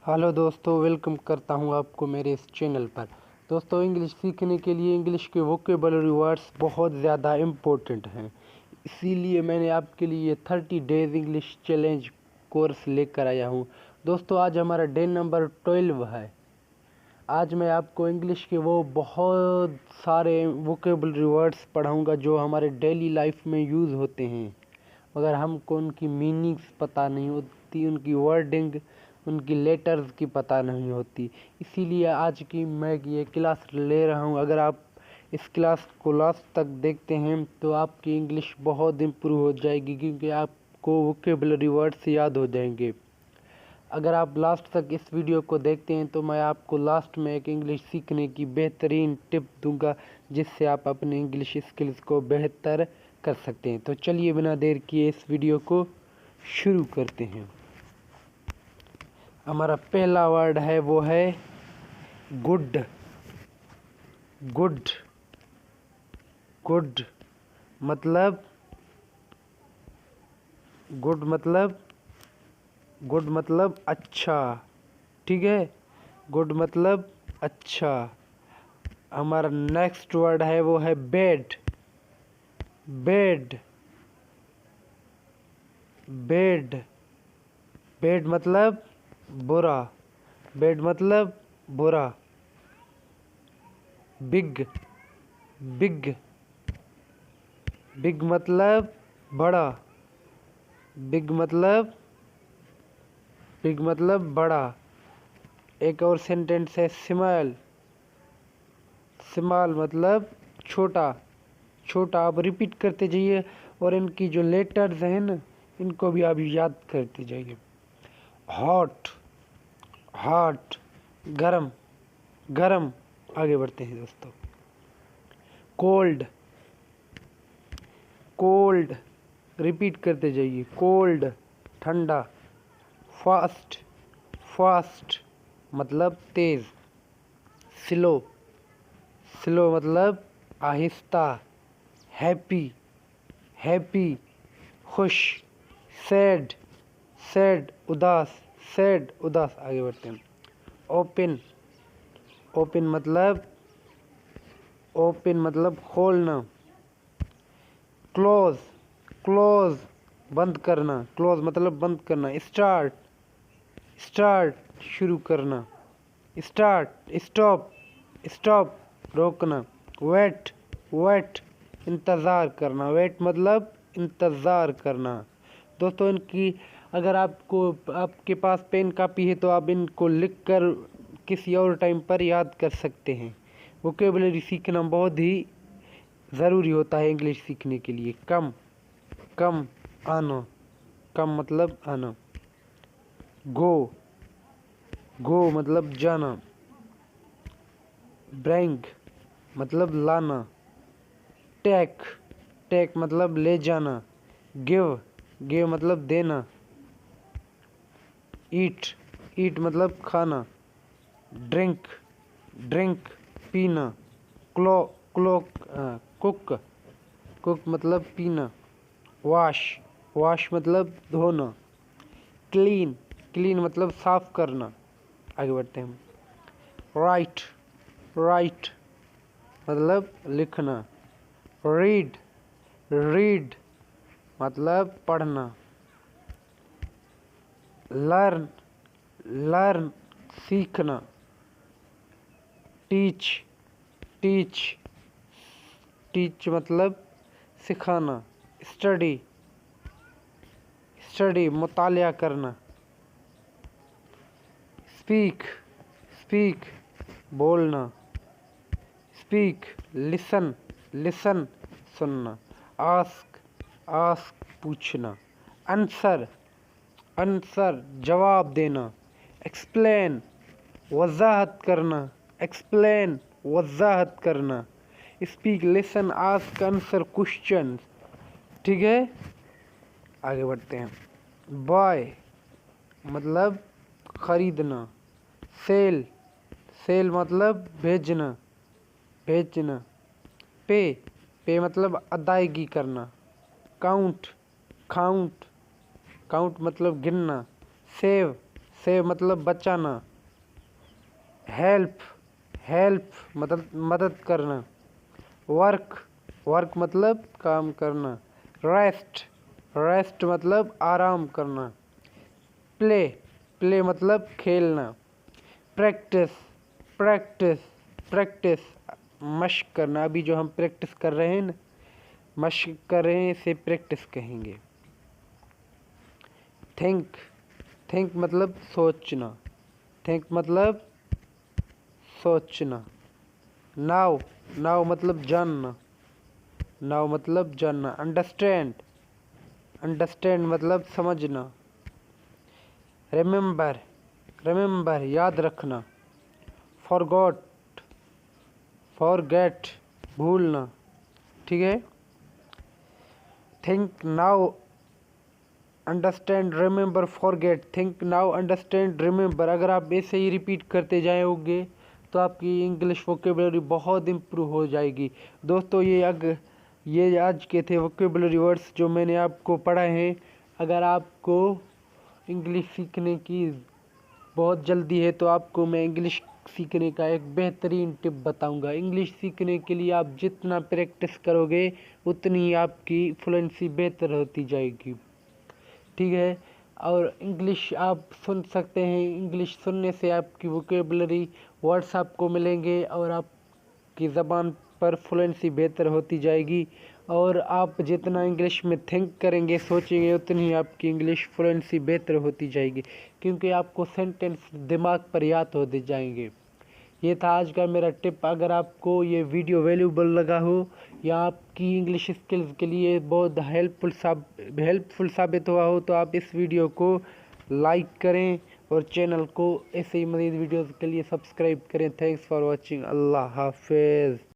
Hello दोस्तों, welcome करता हूं आपको मेरे इस चैनल पर। दोस्तों, इंग्लिश सीखने के लिए इंग्लिश के वोकेबलरी वर्ड्स बहुत ज़्यादा इम्पोर्टेंट हैं। इसीलिए मैंने आपके लिए 30 डेज इंग्लिश चैलेंज कोर्स लेकर आया हूं। दोस्तों, आज हमारा डे नंबर 12 है। आज मैं आपको इंग्लिश के वो बहुत सारे वोकेबलरी वर्ड्स पढ़ाऊँगा जो हमारे डेली लाइफ में यूज़ होते हैं, मगर हमको उनकी मीनिंग्स पता नहीं होती, उनकी वर्डिंग, उनकी लेटर्स की पता नहीं होती। इसीलिए आज की मैं ये क्लास ले रहा हूँ। अगर आप इस क्लास को लास्ट तक देखते हैं तो आपकी इंग्लिश बहुत इम्प्रूव हो जाएगी, क्योंकि आपको वोकेबलरी वर्ड्स याद हो जाएंगे। अगर आप लास्ट तक इस वीडियो को देखते हैं तो मैं आपको लास्ट में एक इंग्लिश सीखने की बेहतरीन टिप दूंगा, जिससे आप अपने इंग्लिश स्किल्स को बेहतर कर सकते हैं। तो चलिए बिना देर किए इस वीडियो को शुरू करते हैं। हमारा पहला वर्ड है वो है गुड। गुड गुड मतलब गुड मतलब अच्छा, ठीक है। गुड मतलब अच्छा। हमारा नेक्स्ट वर्ड है वो है बेड। बेड बेड बेड मतलब बुरा। बेड मतलब बुरा। बिग बिग बिग मतलब बड़ा। बिग मतलब बड़ा। एक और सेंटेंस है स्मॉल। स्मॉल मतलब छोटा। छोटा। आप रिपीट करते जाइए और इनकी जो लेटर्स हैं ना, इनको भी आप याद करते जाइए। हॉट हॉट गरम। गरम। आगे बढ़ते हैं दोस्तों। कोल्ड। कोल्ड रिपीट करते जाइए। कोल्ड ठंडा। फास्ट। फास्ट मतलब तेज। स्लो। स्लो मतलब आहिस्ता। हैप्पी। हैप्पी खुश। सैड। सैड उदास। सैड उदास। आगे बढ़ते हैं। ओपन। ओपन मतलब खोलना। क्लोज। क्लोज बंद करना। क्लोज मतलब बंद करना। स्टार्ट। स्टार्ट शुरू करना। Start stop. स्टॉप रोकना। वेट। वेट इंतज़ार करना। वेट मतलब इंतज़ार करना। दोस्तों, इनकी अगर आपके पास पेन कापी है तो आप इनको लिखकर किसी और टाइम पर याद कर सकते हैं। वोकेबलरी सीखना बहुत ही ज़रूरी होता है इंग्लिश सीखने के लिए। कम। कम आना। कम मतलब आना। गो। गो मतलब जाना। ब्रिंग मतलब लाना। टेक। टेक मतलब ले जाना। गिव। गिव मतलब देना। ईट। ईट मतलब खाना। ड्रिंक। ड्रिंक पीना। कुक। कुक मतलब पीना। वॉश। वॉश मतलब धोना। क्लीन। क्लीन मतलब साफ करना। आगे बढ़ते हैं। राइट। राइट मतलब लिखना। रीड। रीड मतलब पढ़ना। लर्न। लर्न सीखना। टीच। टीच। टीच मतलब सिखाना। स्टडी। स्टडी मुतालिया करना। स्पीक। स्पीक बोलना। Speak listen. लिसन सुनना। आस्क। आस्क पूछना। आंसर। आंसर जवाब देना। एक्सप्लेन वजाहत करना। एक्सप्लेन वजाहत करना। Speak listen ask answer question, ठीक है। आगे बढ़ते हैं। बाय मतलब खरीदना। सेल। सेल मतलब भेजना। भेजना। पे। पे मतलब अदायगी करना। काउंट। काउंट। काउंट मतलब गिनना। सेव। सेव मतलब बचाना। हेल्प, हेल्प मतलब मदद करना। वर्क, वर्क मतलब काम करना। रेस्ट, रेस्ट मतलब आराम करना। प्ले, प्ले मतलब खेलना। प्रैक्टिस, प्रैक्टिस, प्रैक्टिस मशक करना। अभी जो हम प्रैक्टिस कर रहे हैं ना, मशक कर रहे हैं, इसे प्रैक्टिस कहेंगे। थिंक, थिंक मतलब सोचना। थिंक मतलब सोचना। नाउ, नाउ मतलब जानना। नाउ मतलब जानना। अंडरस्टैंड, अंडरस्टैंड मतलब समझना। रिमेम्बर, रिमेम्बर याद रखना। फॉरगॉट, फॉरगेट भूलना। ठीक है। Think now, understand, remember, forget. Think now, understand, remember. अगर आप ऐसे ही रिपीट करते जाओगे तो आपकी इंग्लिश वोकेबलरी बहुत इम्प्रूव हो जाएगी। दोस्तों ये आज के थे वोकेबलरी वर्ड्स जो मैंने आपको पढ़ाए हैं। अगर आपको इंग्लिश सीखने की बहुत जल्दी है तो आपको मैं इंग्लिश सीखने का एक बेहतरीन टिप बताऊंगा। इंग्लिश सीखने के लिए आप जितना प्रैक्टिस करोगे उतनी आपकी फ्लुएंसी बेहतर होती जाएगी। ठीक है। और इंग्लिश आप सुन सकते हैं। इंग्लिश सुनने से आपकी वोकेबलरी वर्ड्स आपको मिलेंगे और आपकी ज़बान पर फ्लुएंसी बेहतर होती जाएगी। और आप जितना इंग्लिश में थिंक करेंगे, सोचेंगे, उतनी आपकी इंग्लिश फ्लुएंसी बेहतर होती जाएगी, क्योंकि आपको सेंटेंस दिमाग पर याद होते जाएंगे। ये था आज का मेरा टिप। अगर आपको ये वीडियो वैल्यूबल लगा हो या आपकी इंग्लिश स्किल्स के लिए बहुत हेल्पफुल साबित हुआ हो तो आप इस वीडियो को लाइक करें और चैनल को ऐसे ही मज़ीद वीडियोज़ के लिए सब्सक्राइब करें। Thanks for watching. अल्लाह हाफिज़।